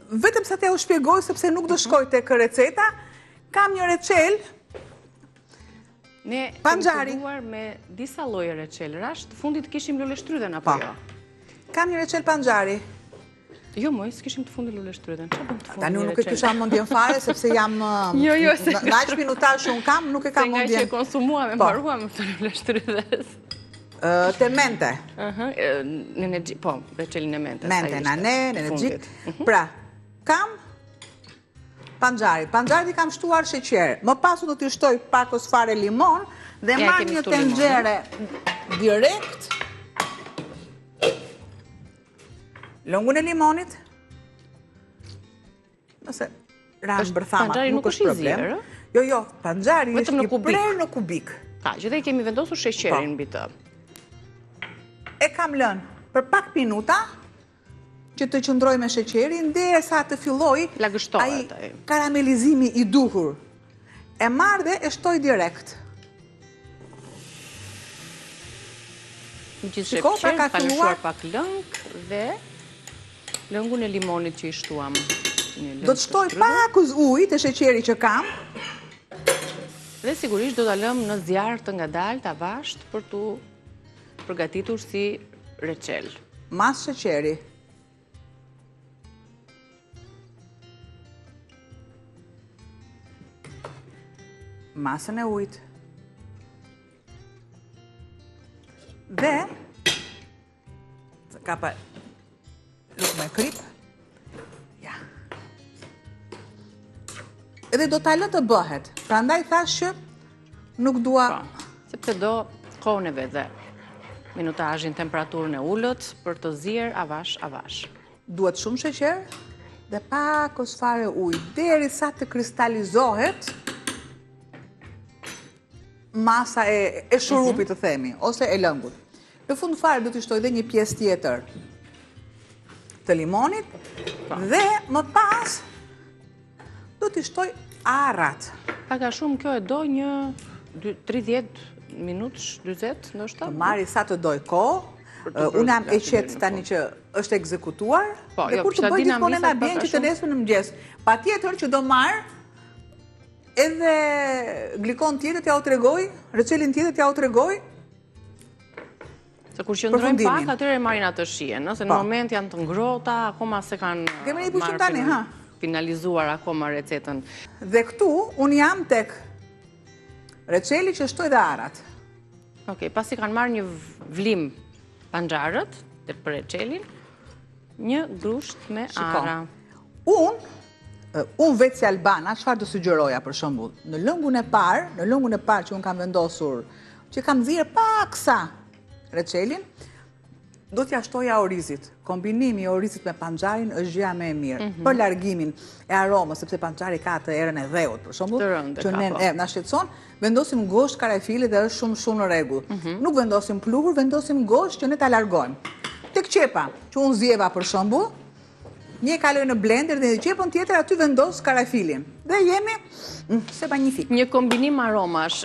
vetëm sa te u shpjegoj, sepse nuk do shkoj tek receta, kam një recel, ne kemi përduar me disa lloje reçelërash, të fundit kishim lule shtrydhen apo jo? Kam një recel panxari. Jo, moj, s'kishim të fundit lule shtrydhen. Çfarë bëm të fundit? Tani unë nuk e kisha mendjen fare, sepse jam... Jo, në aq minutash unë kam, nuk e kam mendjen. Se nga që e konsumuam, e mbaruam të lule shtrydhes. Te mente. Po, reçelin e mente. Mente, nane, energjik. Pra, kam panxarit. Panxarit i kam shtuar sheqer. Më pasu do t'i shtoj pak ose fare limon dhe marr një tenxhere direkt lëngun e limonit. Nëse ranë bërthama, nuk është problem. Jo, panxari është i prerë në kubik. Ka, që dhe i kemi vendosur sheqerin mbi të. E kam lënë për pak minuta që të qëndroj me sheqerin, derisa të filloj ai karamelizimi i duhur. E marr dhe e shtoj direkt. Në gjithë sheqer, ka lëshuar pak lëng dhe lëngun e limonit që i shtuam. Do të shtoj pak ujë të sheqeri që kam. Dhe sigurisht do ta lëm në zjarr të ngadaltë, avasht, për tu përgatitur si reçel. Mas sheqeri. Masën e ujit. Dhe ka pa luk me krip. Ja. Edhe do ta lë të bëhet. Prandaj thash që nuk dua, sepse do kohën e vet dhe minutazhin, temperaturën e ulët për të zier avash. Duhet shumë sheqer dhe pak ose fare ujë derisa të kristalizohet masa e shurupit të themi, ose e lëngut. Në fund fare do t'i shtoj dhe një pjesë tjetër të limonit dhe më pas do t'i shtoj arrat. Paka shumë kjo e do një 30 minutësh, 40, ndoshta? Marri sa të doj kohë. Unë jam e qetë tani që është ekzekutuar, dhe kur të bëj gjithmonë ma bjen që të nesër në mëngjes. Patjetër që do marr edhe glikon tjetër t'ja u tregoj, recelin tjetër t'ja u tregoj. Se kur qëndrojmë pak, atyre marrin atë shihen, nëse në moment janë të ngrohta, akoma se kanë finalizuar akoma recetën. Dhe këtu, unë jam tek receli që shtoj dhe arrat. Okej, pasi kanë marrë një vlim panxarët, për recelin, një grusht me arra. Unë vetë si Albana, çfarë do sugjeroja për shembull? Në lëngun e parë që unë kam vendosur, që kam dhirë paksa recelin, do t'ja shtoja orizit. Kombinimi i orizit me panxarin është gjëja më e mirë. Për largimin e aromës, sepse panxari ka atë erën e dheut, për shembull, që na shqetëson, vendosim gosht karafili dhe është shumë në rregull. Nuk vendosim pluhur, vendosim gosht që ne ta largojmë. Tek qepa, që unë zjeva për shembull, një kaloj në blender dhe në qepën tjetër aty vendos karafilin. Dhe jemi se magnifik. Një kombinim aromash.